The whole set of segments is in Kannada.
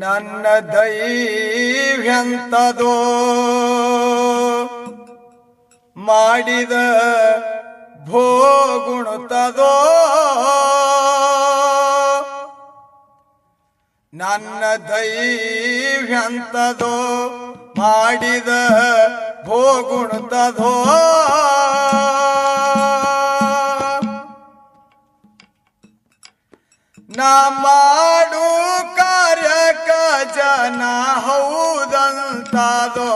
ನನ್ನ ದೈವ್ಯಂತದೋ ಮಾಡಿದ ಭೋಗುಣುತ್ತದೋ ನನ್ನ ದೈವ್ಯಂತದೋ ಮಾಡಿದ ಭೋಗುಣುತ್ತದೋ ನಾ ಮಾಡು ಕಾರ್ಯಕ ಜನ ಹೌದಂತದೋ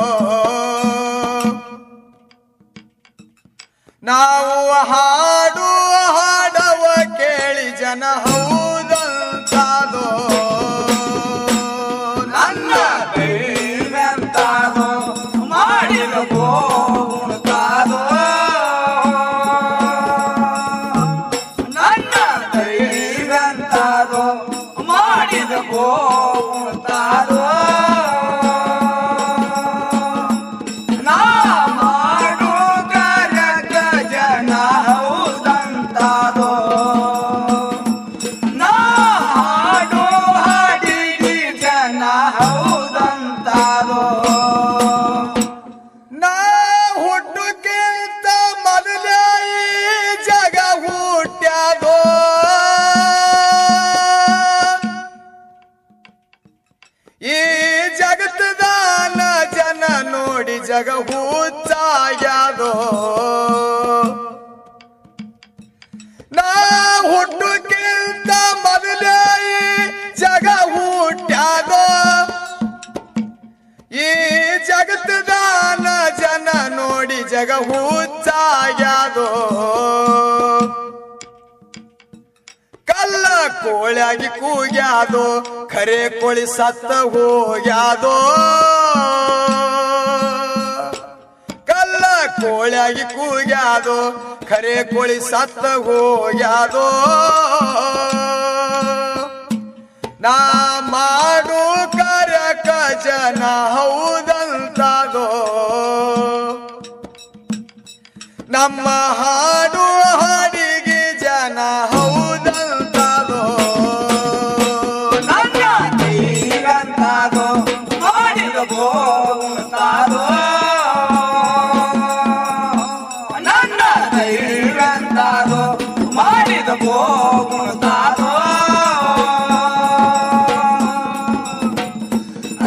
ನಾವು ಹಾಡು ಹಾಡವ ಕೇಳಿ ಜನ ಹೌದಂತದೋ ನನ್ನ ದೈವ್ಯಂತದೋ ಮಾಡಿದ ಭೋಗುಣುತ್ತದೋ ನನ್ನ ದೈವ್ಯಂತದೋ ಮಾಡಿದ ಭೋಗುಣುತ್ತದೋ ನಾ ಮಾಡು ಕಾರ್ಯಕ ಜನ ಹೌದಂತದೋ ನಾ ಹಾಡು ಹಾಡಿಗಿ ಜನ ಹೌದಂತದೋ ನಾ ಹುಟ್ಟುಕ್ಕಿಂತ ಮೊದಲೇ ಈ ಜಗ ಹುಟ್ಟ್ಯಾದೋ ಈ ಜಗತ್ತದಾನ ಜನ ನೋಡಿ ಜಗ ಹುಚ್ಚಾಗ್ಯಾದೋ ನಾ ಹುಟ್ಟುಕ್ಕಿಂತ ಮೊದಲೇ ಈ ಜಗ ಹುಟ್ಟ್ಯಾದೋ ಈ ಜಗತ್ತದಾನ ಜನ ನೋಡಿ ಜಗ ಹುಚ್ಚಾಗ್ಯಾದೋ ಕಲ್ಲ ಕೋಳ್ಯಾಗಿ ಕೂಗ್ಯಾದೋ ಖರೆ ಕೋಳಿ ಸತ್ತ ಹೋಗ್ಯಾದೋ ಕಲ್ಲ ಕೋಳ್ಯಾಗಿ ಕೂಗ್ಯಾದೋ ಖರೆ ಕೋಳಿ ಸತ್ತ ಹೋಗ್ಯಾದೋ ನಾ ಮಾಡು ಕಾರ್ಯಕ ಜನ ಹೌದಂತದೋ ನಮ್ಮ ಹಾಡು ಹಾಡಿಗೆ ಜನ ಹೌದಂತದೋ ನನ್ನ ದೈವ್ಯಂತದೋ ಮಾಡಿದ ಭೋಗುಣುತ್ತದೋ ನನ್ನ ದೈವ್ಯಂತದೋ ಮಾಡಿದ ಭೋಗುಣುತ್ತದೋ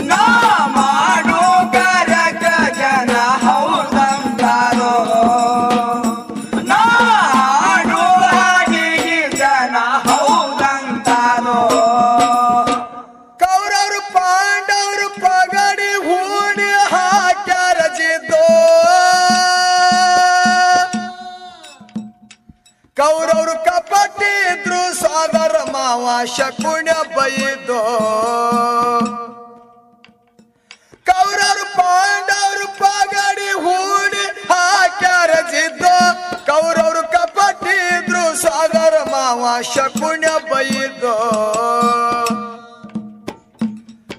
ನಾ ಮಾಡು ಕಾರ್ಯಕ ಜನ ಹೌದಂತದೋ ನಾ ಹಾಡು ಹಾಡಿಗಿ ಜನ ಹೌದಂತದೋ ಕೌರವರು ಪಾಂಡವರು ಪಗಡಿ ಹೂಡಿ ಹಾಕ್ಯಾರ ಜಿದ್ದೋ ಕೌರವರು ಕಪಟಿ ಇದ್ರು ಸಾದರ ಮಾವ ಶಕುಣ್ಯ ಬೈದೋ ಕೌರವರು ಪಾಂಡವರು ಪಗಡಿ ಹೂಡಿ ಹಾಕ್ಯಾರ ಜಿದ್ದೋ ಕೌರವರು ಕಪಟಿ ಇದ್ರು ಸಾದರ ಮಾವ ಶಕುಣ್ಯ ಬೈದೋ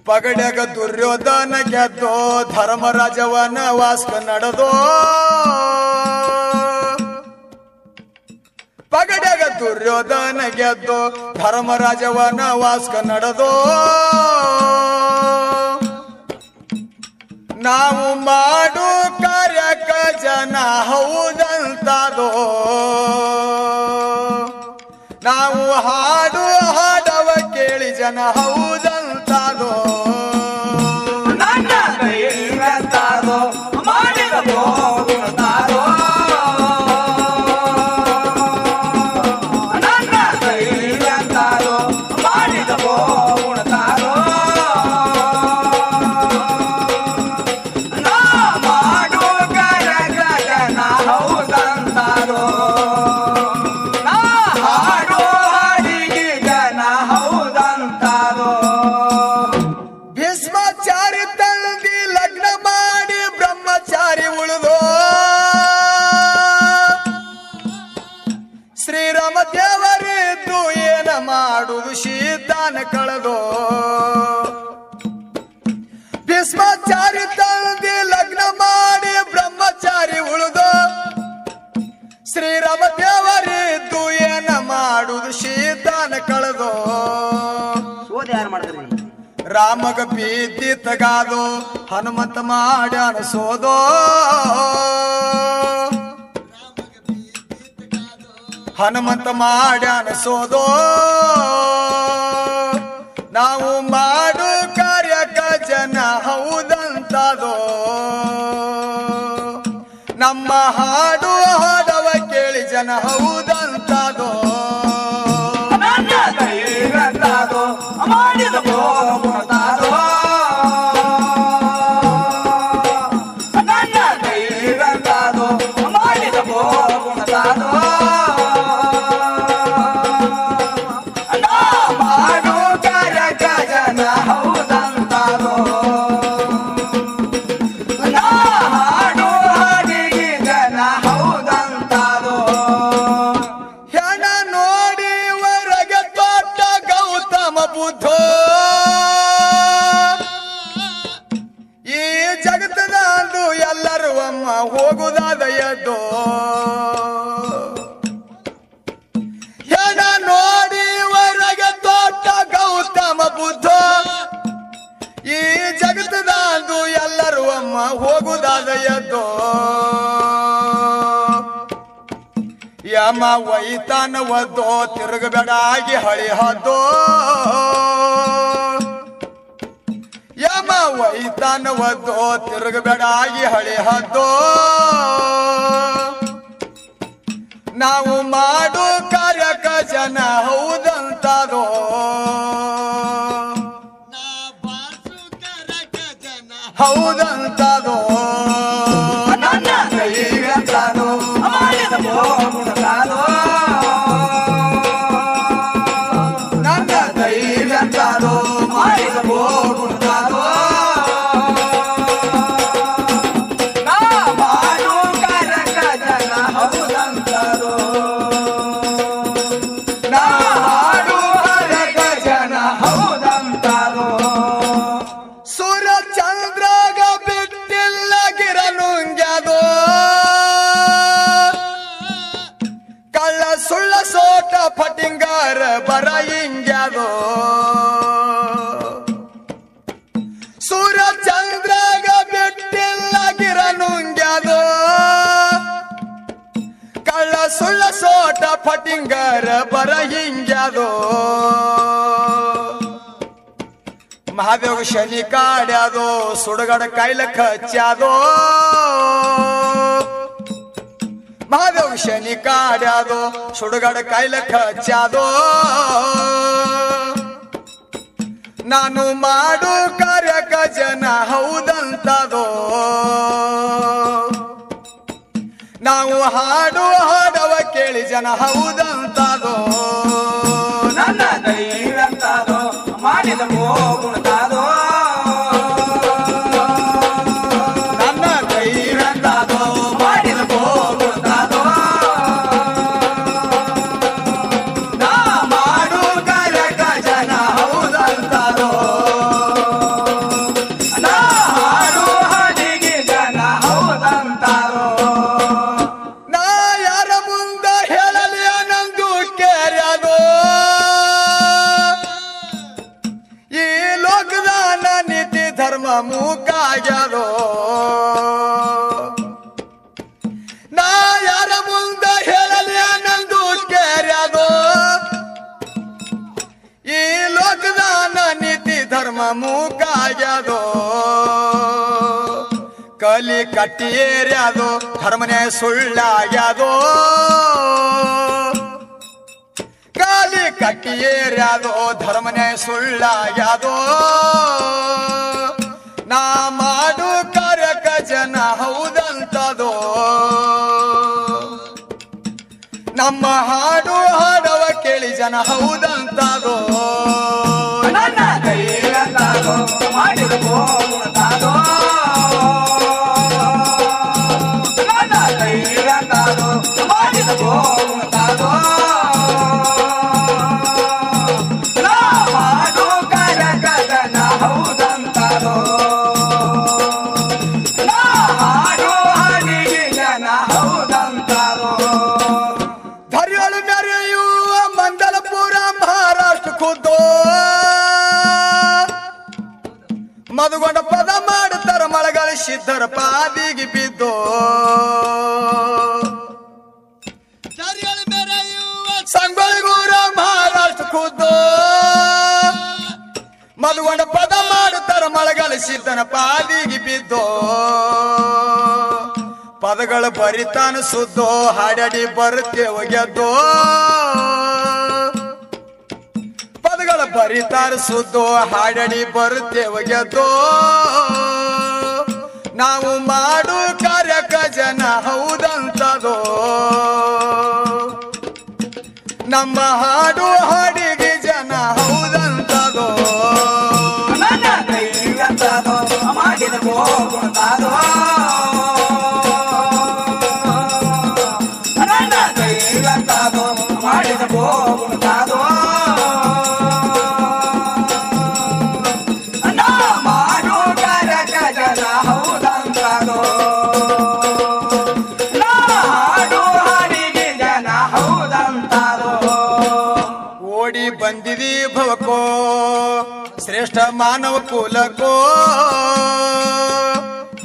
ಪಗಡ್ಯಾಗ ದುರ್ಯೋಧನ ಗೆದ್ದೋ ಧರ್ಮರಾಜವನ ವಾಸ್ಕ ನಡೆದೋ ಪಗಡ್ಯಾಗ ದುರ್ಯೋಧನ ಗೆದ್ದೋ ಧರ್ಮರಾಜವನ ವಾಸ್ಕ ನಡೆದೋ ನಾವು ಮಾಡು ಕಾರ್ಯಕ ಜನ ಹೌದಂತದೋ ನಾವು ಹಾಡು ಹಾಡವ ಕೇಳಿ ಜನ ಹೌದಂತದೋ ನನ್ನ ದೈವ್ಯಂತದೋ ಮಾಡಿದ ಭೋಗುಣುತ್ತದೋ ನನ್ನ ದೈವ್ಯಂತದೋ ಮಾಡಿದ ಭೋಗುಣುತ್ತದೋ ನಾ ಮಾಡು ಕಾರ್ಯಕ ಜನ ಹೌದಂತದೋ ನಾ ಹಾಡು ಹಾಡಿಗಿ ಜನ ಹೌದಂತದೋ ಭೀಷ್ಮಾಚಾರಿ ತಂದಿ ಲಗ್ನ ಮಾಡಿ ಬ್ರಹ್ಮಚಾರಿ ಉಳಿದೋ ಶ್ರೀರಾಮ ದೇವರಿದ್ದು ಏನ ಮಾಡುವುದು ಶೀತಾನ ಕಳೆದೋ ಭೀಷ್ಮಾಚಾರಿ ತಂದಿ ಲಗ್ನ ಮಾಡಿ ಬ್ರಹ್ಮಚಾರಿ ಉಳಿದೋ ಶ್ರೀರಾಮ ದೇವರಿದ್ದು ಏನ ಮಾಡುವುದು ಶೀತಾನ ಕಳೆದೋ ಯಾರು ಮಾಡ್ತಾರೆ ರಾಮಗ ಪ್ರೀತಿ ತಗಾದು ಹನುಮಂತ ಮಾಡ್ಯಾನ ಸೋದೋ ಹನುಮಂತ ಮಾಡ್ಯಾನ ಸೋದೋ ನಾವು ಮಾಡು ಕಾರ್ಯಕ ಜನ ಹೌದಂತದೋ ನಮ್ಮ ಹಾಡು ಹಾಡವ ಕೇಳಿ ಜನ ಹೌದಂತದೋ ನನ್ನ ಕೈಗಂತಾದೋ ಮಾಡಿದ ಹೋಗುತ್ತಾದೋ ನನ್ನ ಕೈಗಂತಾದೋ ಮಾಡಿದ ಹೋಗುತ್ತಾದೋ ನಾ ಮಾಡು ಕಾರ್ಯಕ ಜನ ಹೌದಂತಾದೋ ನಾ ಹಾಡು ಹಾಡಿಗೆ ಜನ ಹೌದಂತಾದೋ ಹೆಣ ನೋಡಿ ಹೊರಗೆ ತೋಟ ಗೌತಮ ಬುದ್ಧ ಈ ಜಗತ್ತದಂದು ಎಲ್ಲರೂ ಅಮ್ಮ ಹೋಗುದಾದ ಎದ್ದೋ ಹೆಣ ನೋಡಿ ಹೊರಗೆ ತೋಟ ಗೌತಮ ಬುದ್ಧ ಈ ಜಗತ್ತದಂದು ಎಲ್ಲರೂ ಅಮ್ಮ ಹೋಗುದಾದ ಎದ್ದೋ ಯಮ ವೈತಾನ ಒದ್ದೋ ತಿರುಗಬೇಡಾಗಿ ಹಳಿ ಹದ್ದೋ ಯಮ ವೈತಾನ ಒದ್ದೋ ತಿರುಗಬೇಡಾಗಿ ಹಳಿ ಹದ್ದೋ ನಾವು ಮಾಡು ಕಾರ್ಯಕ ಜನ ಹೌದಂತದೋ ಹೌದಂತದೋ ನನ್ನ ಕೈಗಂತಾದೋ ಮಾಡಿದ ಹೋಗುತ್ತಾದೋ ನನ್ನ ಕೈಗಂತಾದೋ ಮಾಡಿದ ಹೋಗುತ್ತಾದೋ ನಾ ಮಾಡು ಕಾರ್ಯಕ ಜನ ಹೌದಂತಾದೋ ನಾ ಹಾಡು ಕಾರ್ಯಕ ಜನ ಹೌದಂತಾದೋ ಸೂರ ಚಂದ್ರಾಗ ಬಿಟ್ಟಿಲ್ಲ ಗಿರನುಂಗ್ಯಾದೋ ಕಳ್ಳ ಸುಳ್ಳ ಸೋಟ ಫಟಿಂಗಾರ ಬರ ಹಿಂಗ್ಯಾದೋ ಸೂರ ಚಂದ್ರಾಗ ಬಿಟ್ಟಿಲ್ಲ ಗಿರನುಂಗ್ಯಾದೋ ಕಳ್ಳ ಸುಳ್ಳ ಸೋಟ ಫಟಿಂಗಾರ ಬರ ಹಿಂಗ್ಯಾದೋ ಮಹಾದೇವ ಶನಿ ಕಾಡ್ಯಾದೋ ಸುಡಗಡ ಕಾಯ್ಲ ಕಚ್ಚಾದೋ ಮಹಾದೇವ ಶನಿ ಕಾಡ್ಯಾದೋ ಸುಡಗಡ ಕಾಯ್ಲ ಕಚ್ಚಾದೋ ನಾನು ಮಾಡು ಕಾರ್ಯಕ ಜನ ಹೌದಂತದೋ ನಾವು ಹಾಡು ಹಾಡವ ಕೇಳಿ ಜನ ಹೌದಂತದೋ ನನ್ನ ಕೈಗಂತಾದೋ ಮಾಡಿದ ಹೋಗುತ್ತಾದೋ ನನ್ನ ಕೈಗಂತಾದೋ ಮಾಡಿದ ಹೋಗುತ್ತಾದೋ ನಾ ಮಾಡು ಕಾರ್ಯಕ ಜನ ಹೌದಂತಾದೋ ನಾ ಹಾಡು ಹಾಡಿಗೆ ಜನ ಹೌದಂತಾದೋ ನಾ ಯಾರ ಮುಂದ ಹೇಳಲಿ ನಂದು ಕೇರ್ಯಾದೋ ಈ ಲೋಕದಾನ ನೀತಿ ಧರ್ಮ ಮೂಕಾಗ್ಯಾದೋ ನಾ ಯಾರ ಮುಂದ ಹೇಳಲಿ ನಂದು ಕೇರ್ಯಾದೋ ಈ ಲೋಕದಾನ ನೀತಿ ಧರ್ಮ ಮೂಕಾಗ್ಯಾದೋ ಕಲಿ ಕಟ್ಟಿಯೇರ್ಯಾದೋ ಧರ್ಮನೇ ಸುಳ್ಳಾಗ್ಯಾದೋ ಕಾಲಿ ಕಟ್ಟಿಯೇರ್ಯಾದೋ ಧರ್ಮನೇ ಸುಳ್ಳಾಗ್ಯಾದೋ ನಾ ಮಾಡು ಕಾರ್ಯಕ ಜನ ಹೌದಂತದೋ ನಮ್ಮ ಹಾಡು ಹಾಡವ ಕೇಳಿ ಜನ ಹೌದಂತದೋ ನನ್ನ ಕೈಗಂತಾದೋ ಮಾಡಿದ ಹೋಗುತ್ತಾದೋ ನನ್ನ ಕೈಗಂತಾದೋ ಮಾಡಿದ ಹೋಗುತ್ತಾದೋ ನಾ ಮಾಡು ಕಾರ್ಯಕ ಜನ ಹೌದಂತಾದೋ ನಾ ಹಾಡು ಹಾಡಿಗೆ ಜನ ಹೌದಂತಾದೋ ಧರ್ಯಳು ಮೆರೆಯುವ ಮಂದಲಪುರ ಮಹಾರಾಷ್ಟ್ರ ಖುದ್ದು ಮಧುಗೊಂಡ ಪದ ಮಾಡುತ್ತಾರ ಮಳೆಗಾಲ ಸಿದ್ಧರ ಪಾದಿಗೆ ಬಿದ್ದು ಸಂಗೊಳ್ಳಿಗೂರ ಮಹಾರಾಷ್ಟ್ರ ಖುದ್ದು ಮಧುಗೊಂಡ ಪದ ಮಾಡುತ್ತಾರ ಮಳೆಗಾಲ ಸಿದ್ಧನ ಪಾದಿಗೆ ಬಿದ್ದು ಪದಗಳ ಬರಿತಾನ ಸುದ್ದೋ ಹಾಡಾಡಿ ಬರುತ್ತೇವ ಗೆದ್ದೋ ಪದಗಳ ಬರಿತಾರ ಸುದ್ದೋ ಹಾಡಾಡಿ ಬರುತ್ತೇವ ಗೆದ್ದೋ ನಾವು ಮಾಡು ಕಾರ್ಯಕ ಜನ ಹೌದಂತದೋ ನಮ್ಮ ಹಾಡು ಹಾಡಿಗೆ ಜನ ಹೌದಂತದೋ ನನ್ನ ದೈವತದೋ ಮಾಡಿದ ಹೋಗುತ್ತದೋ ನನ್ನ ದೈವತದೋ ಮಾಡಿದ ಹೋಗುತ್ತದೋ ನಾ ಮಾಡು ಕಾರ್ಯಕ ಜನ ಹೌದಂತದೋ ನಾ ಹಾಡು ಹಾಡಿಗೆ ಜನ ಹೌದಂತದೋ ಓಡಿ ಬಂದಿದಿ ಭವಕೋ ಶ್ರೇಷ್ಠ ಮಾನವ ಕುಲಕೋ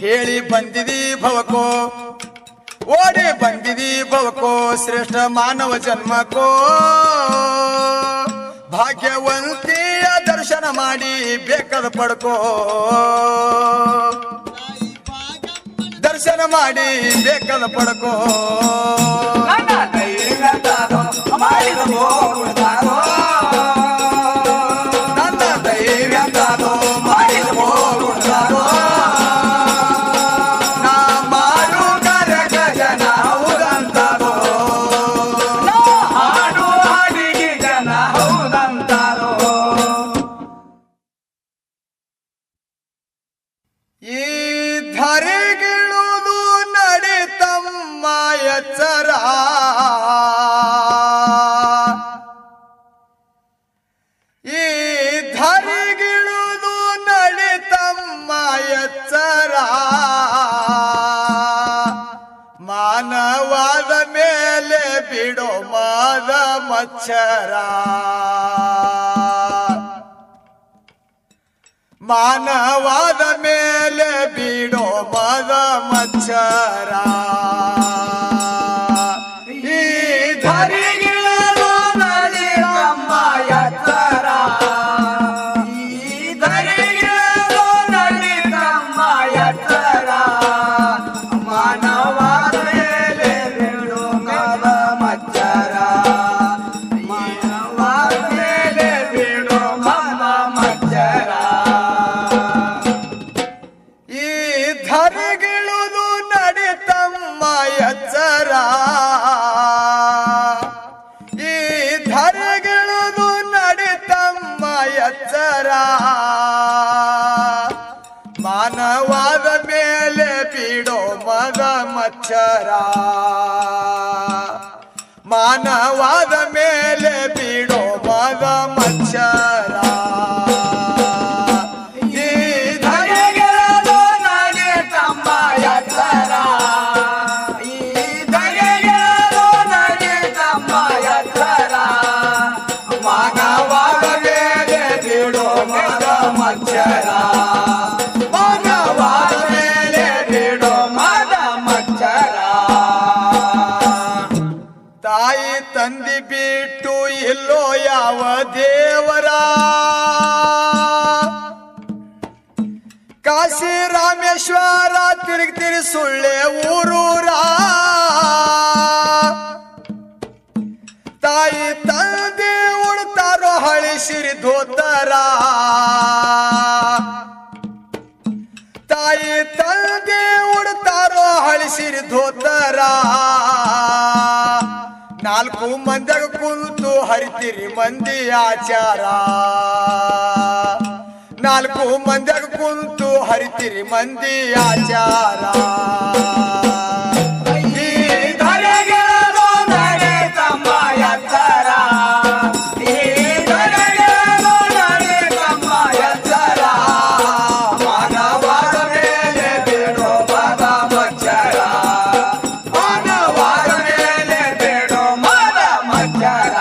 ಹೇಳಿ ಬಂದಿದಿ ಭವಕೋ ಓಡಿ ಬಂದಿದಿ ಭವಕೋ ಶ್ರೇಷ್ಠ ಮಾನವ ಜನ್ಮಕೋ ಭಾಗ್ಯವಂತಿಯ ದರ್ಶನ ಮಾಡಿ ಬೇಕಾದ ಪಡ್ಕೋ ದರ್ಶನ ಮಾಡಿ ಬೇಕಾದ ಪಡ್ಕೋ ನನ್ನ ದೈವತದೋ ಮಾಡಿದ ಹೋಗುತ್ತದೋ ನನ್ನ ದೈವತದೋ ಮಾಡಿದ ಹೋಗುತ್ತದೋ ನಾ ಮಾಡು ಕಾರ್ಯಕ ಜನ ಹೌದಂತದೋ ನಾ ಹಾಡು ಹಾಡಿಗೆ ಜನ ಹೌದಂತದೋ ಈ ಧರೆಗಿಳುವುದು ನಡಿತಮ್ಮ ಎಚ್ಚರ ಈ ಧರೆಗಿಳುವುದು ನಡಿತಮ್ಮ ಎಚ್ಚರ ಮಾನವಾದ ಮೇಲೆ ಬಿಡೋ ಮಾದ ಮಚ್ಚರ ಮಾನವಾದ ಮೇಲೆ ಬಿಡೋ ಮದ ಮಚ್ಚರ ಈ ಧರೆಗಿಳಲು ನಡಿತಮ್ಮ ಎತ್ತರ ಈ ಧರೆಗಿಳಲು ನಡಿತಮ್ಮ ಎತ್ತರ ಮಾನವಾದ ಮೇಲೆ ಬಿಡು ಮದ ಮಚ್ಚರ ಮಾನವಾದ ಮೇಲೆ ಬಿಡು ಮದ ಮಚ್ಚರ ಈ ಧರೆಗಿಳುವುದು ನಡಿತಮ್ಮ ಎಚ್ಚರ ಈ ಧರೆಗಿಳುವುದು ನಡಿತಮ್ಮ ಎಚ್ಚರ ಮಾನವಾದ ಮೇಲೆ ಬಿಡೋ ಮದ ಮಚ್ಚರ ಮಾನವಾದ ಮೇಲೆ ಬಿಡೋ ಮದ ಮಚ್ಚರ ಈ ಧರೆಗಿಳಲು ನಡಿತಮ್ಮ ಎತ್ತರ ಈ ಧರೆಗಿಳಲು ನಡಿತಮ್ಮ ಎತ್ತರ ಮಾನವಾದ ಮೇಲೆ ಬಿಡು ಮದ ಮಚ್ಚರ ಮಾನವಾದ ಮೇಲೆ ಬಿಡು ಮದ ಮಚ್ಚರ ತಾಯಿ ತಂದಿ ಬಿಟ್ಟು ಎಲ್ಲೋ ಯಾವ ದೇವರ ಕಾಶಿ ರಾಮೇಶ್ವರ ತಿರುಗಿ ಸುಳ್ಳೆ ಊರೂರ ತಾಯಿ ತಂದೆ ಉಳ್ತಾರೋ ಹಳಿಸಿರಿ ಧೋತರ ತಾಯಿ ತಂದೆ ಉಡ್ತಾರೋ ಹಳಿಸಿರಿ ಧೋತರ ನಾಲ್ಕು ಮಂದಿಗ ಕುಂತು ಹರಿತಿರಿ ಮಂದಿ ಆಚಾರ ನಾಲ್ಕು ಮಂದಿಗ ಕುಂತು ಹರಿತಿರಿ ಮಂದಿ ಆಚಾರ ಈ ಧರೆಗಿಳಲು ನಡಿತಮ್ಮ ಎತ್ತರ ಈ ಧರೆಗಿಳಲು ನಡಿತಮ್ಮ ಎತ್ತರ ಮಾನವಾದ ಮೇಲೆ ಬಿಡು ಮದ ಮಚ್ಚರ ಮಾನವಾದ ಮೇಲೆ ಬಿಡು ಮದ ಮಚ್ಚರ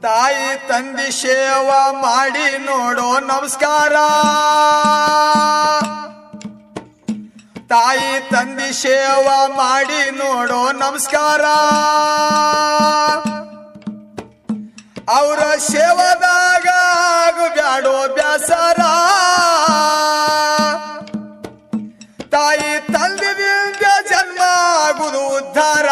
ತಾಯಿ ತಂದಿ ಸೇವಾ ಮಾಡಿ ನೋಡೋ ನಮ್ಮ ನಮಸ್ಕಾರ ತಾಯಿ ತಂದಿ ಸೇವಾ ಮಾಡಿ ನೋಡೋ ನಮಸ್ಕಾರ ಅವರ ಸೇವಾದಾಗ ಬ್ಯಾಡೋ ಬ್ಯಾಸರ ತಾಯಿ ತಂದಿದಿಂದ ಜನ್ಮ ಆಗುವುದು ಉದ್ಧಾರ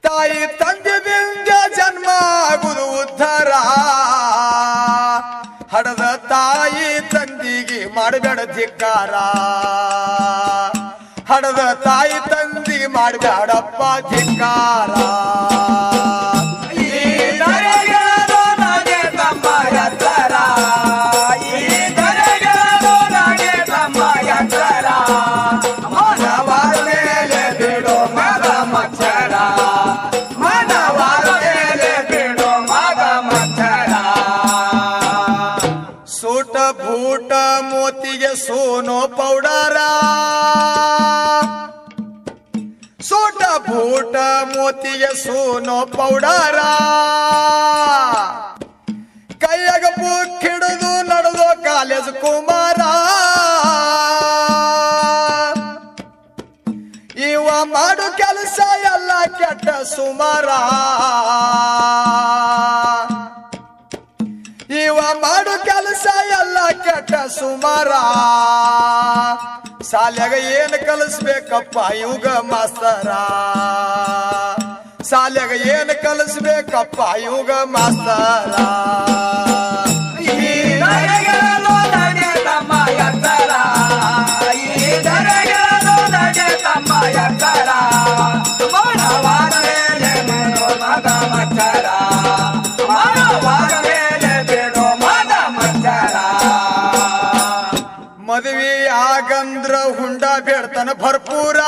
ತಾಯಿ ತಂದಿದಿಂದ ಜನ್ಮ ಆಗುವುದು ಉದ್ಧಾರ ಹಡದ ತಾಯಿ ತಂದಿಗೆ ಮಾಡಬೇಡ ಧಿಕ್ಕಾರ ಹಡದ ತಾಯಿ ತಂದಿಗೆ ಮಾಡಬೇಡಪ್ಪ ಧಿಕ್ಕಾರ ಸೂಟ ಬೂಟ ಮೋತಿಗೆ ಸೋನೋ ಪೌಡರ ಸೂಟ ಬೂಟ ಮೋತಿಗೆ ಸೋನೋ ಪೌಡರ ಕೈಯಾಗ ಬುಕ್ ಹಿಡಿದು ನಡೆದೋ ಕಾಲೇಜ್ ಕುಮಾರ ಇವ ಮಾಡು ಕೆಲಸ ಎಲ್ಲ ಕೆಟ್ಟ ಸುಮಾರ ಇವ ಮಾಡು ಕೆಲಸ ಎಲ್ಲ ಕೆಟ್ಟ ಸುಮಾರ ಶಾಲ್ಯಾಗ ಏನ್ ಕಲಿಸ್ಬೇಕಪ್ಪ ಇವಾಗ ಮಾಸ್ತರ ಶಾಲ್ಯಾಗ ಏನ್ ಕಲಿಸ್ಬೇಕಪ್ಪ ಇವಾಗ ಮಾಸ್ತರ ಮದುವೆ ಆಗಂದ್ರ ಹುಂಡ ಬೇಡ್ತಾನ ಭರ್ಪೂರ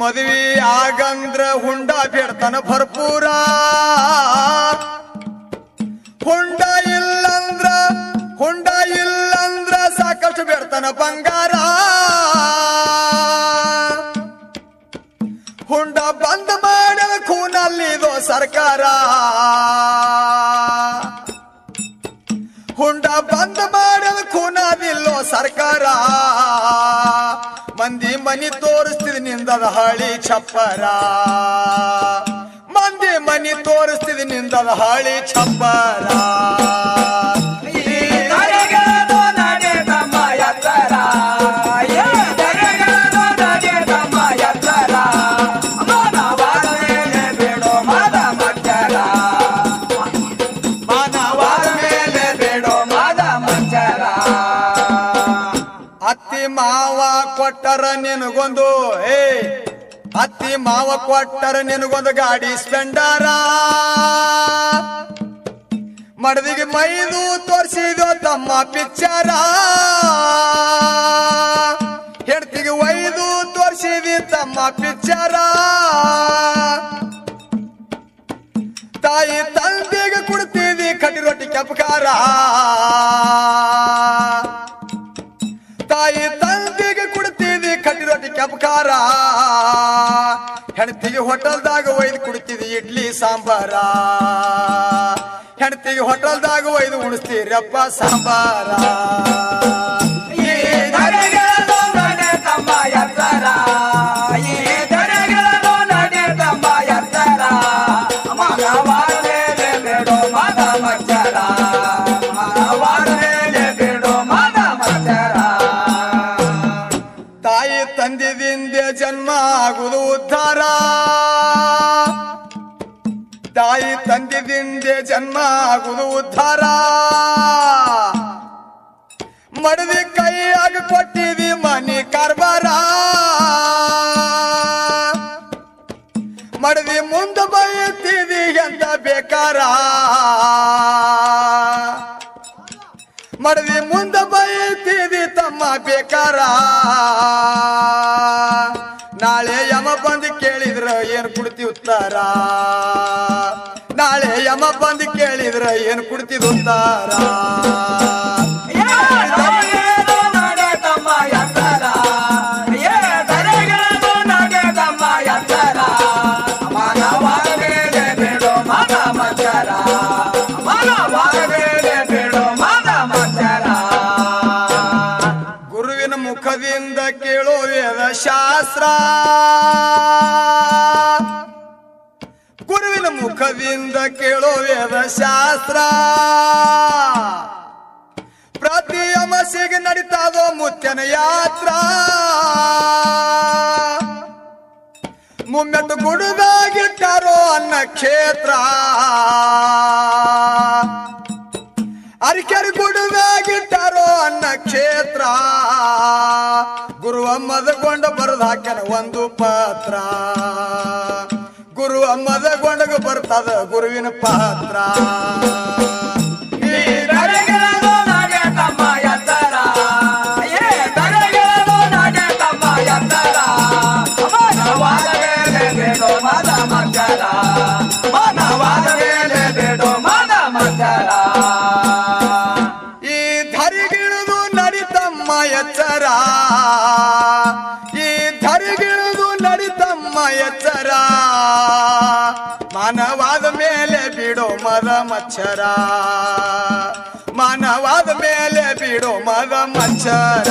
ಮದುವೆ ಆಗಂದ್ರ ಹುಂಡ ಬೇಡ್ತಾನ ಭರ್ಪೂರ ಹುಂಡ ಇಲ್ಲಂದ್ರ ಸಾಕಷ್ಟು ಬೇಡ್ತಾನ ಬಂಗಾರ ಹುಂಡ ಬಂದ್ ಮಾಡಿದ ಖೂನಲ್ಲಿದೋ ಸರ್ಕಾರ ಹುಂಡ ಬಂದ್ ಮಾಡಿದ ಖೂನದಿಲ್ಲೋ ಸರ್ಕಾರ ಮಂದಿ ಮನಿ ತೋರಿಸ್ತಿದ್ ನಿಂದದ ಹಳಿ ಛಪ್ಪರ ಮಂದಿ ಮನಿ ತೋರಿಸ್ತಿದ್ ನಿಂದದ ಹಳಿ ಛಪ್ಪರ ಅತ್ತಿ ಮಾವ ಕೊಟ್ಟರ ನಿನಗೊಂದು ಅತ್ತಿ ಮಾವ ಕೊಟ್ಟರ ನಿನಗೊಂದು ಗಾಡಿ ಸ್ಪೆಂಡರ ಮಡದಿಗೆ ಮೈದು ತೋರಿಸಿದೋ ತಮ್ಮ ಪಿಕ್ಚರ ಹೆಂಡತಿಗೆ ಒಯ್ದು ತೋರಿಸಿದಿ ತಮ್ಮ ಪಿಕ್ಚರ ತಾಯಿ ತಂದೆಗೆ ಕೊಡ್ತಿದಿ ಕಟ್ಟಿ ರೊಟ್ಟಿ ಕೆಂಪಕಾರ ತಾಯಿ ತಂದೆಗೆ ಕೊಡ್ತಿದಿ ಕಟ್ಟಿ ರೊಟ್ಟಿ ಕೆಂಪಕಾರ ಹೆಂಡತಿಗೆ ಹೋಟೆಲ್ದಾಗ ಒಯ್ದು ಕುಡ್ತಿದಿ ಇಡ್ಲಿ ಸಾಂಬಾರ ಹೆಂಡತಿಗೆ ಹೋಟೆಲ್ದಾಗ ಒಯ್ದು ಉಣಿಸ್ತೀರಪ್ಪ ಸಾಂಬಾರ ತಾಯಿ ತಂದಿದಿಂದ ಜನ್ಮ ಆಗುವುದು ಉದ್ಧಾರ ತಾಯಿ ತಂದಿದಿಂದ ಜನ್ಮ ಆಗುವುದು ಉದ್ಧಾರ ಮಡದಿ ಕೈಯಾಗ ಕೊಟ್ಟಿದಿ ಮನಿ ಕಾರ್ಬಾರ ಮಡದಿ ಮುಂದ ಬೈತಿದಿ ಎಂತ ಬೇಕಾರ ಮಡದಿ ಮುಂದ ಬೈತಿದಿ ತಮ್ಮ ಬೇಕಾರ ನಾಳೆ ಯಮ ಬಂದು ಕೇಳಿದ್ರ ಏನ್ ಕುಡ್ತಿ ಉತ್ತಾರ ನಾಳೆ ಯಮ ಬಂದು ಕೇಳಿದ್ರ ಏನ್ ಕುಡ್ತಿದ್ ಉತ್ತಾರ ಮಾನವ ಮಾನವಾದ ಮೇಲೆ ಬಿಡೋ ಮದ ಮಚ್ಚರ ಗುರುವಿನ ಮುಖದಿಂದ ಕೇಳೋ ವೇದ ಶಾಸ್ತ್ರ ಗುರುವಿನ ಮುಖದಿಂದ ಕೇಳೋ ವೇದ ಶಾಸ್ತ್ರ ಪ್ರತಿ ಅಮಾಸೆಗೆ ನಡೀತಾದೋ ಮುತ್ಯನ ಯಾತ್ರ ಮುಮ್ಮೆಟ್ಟು ಗುಡುದಾಗಿಟ್ಟಾರೋ ಅನ್ನ ಕ್ಷೇತ್ರ ಅರಿಕೆರೆ ಗುಡುದಾಗಿಟ್ಟಾರೋ ಅನ್ನ ಕ್ಷೇತ್ರ ಗುರು ಅಮ್ಮದಗೊಂಡ ಬರೆದು ಹಾಕ್ಯಾನ ಒಂದು ಪತ್ರ ಗುರು ಅಮ್ಮದಗೊಂಡಗ ಬರ್ತದ ಗುರುವಿನ ಪಾತ್ರ ಈ ದರೆಗೆಳದು ನಗೆ ತಮ್ಮ ಎತ್ತರ ಏ ದರೆಗೆಳದು ನಗೆ ತಮ್ಮ ಎತ್ತರ ಮಾನವಾದ ಮೇಲೆ ಬಿಡೋ ಮದ ಮಚ್ಚರ ಮಾನವಾದ ಮೇಲೆ ಬಿಡೋ ಮದ ಮಚ್ಚರ ಈ ಧರಿಗಿಳಿದು ನಡಿತಮ್ಮ ಎಚ್ಚರ ಈ ಧರಿಗಿಳಿದು ನಡಿತಮ್ಮ ಎಚ್ಚರ ಮಾನವಾದ ಮೇಲೆ ಬಿಡೋ ಮದ ಮಚ್ಚರ ಮಾನವಾದ ಮೇಲೆ ಬಿಡೋ ಮದ ಮಚ್ಚರ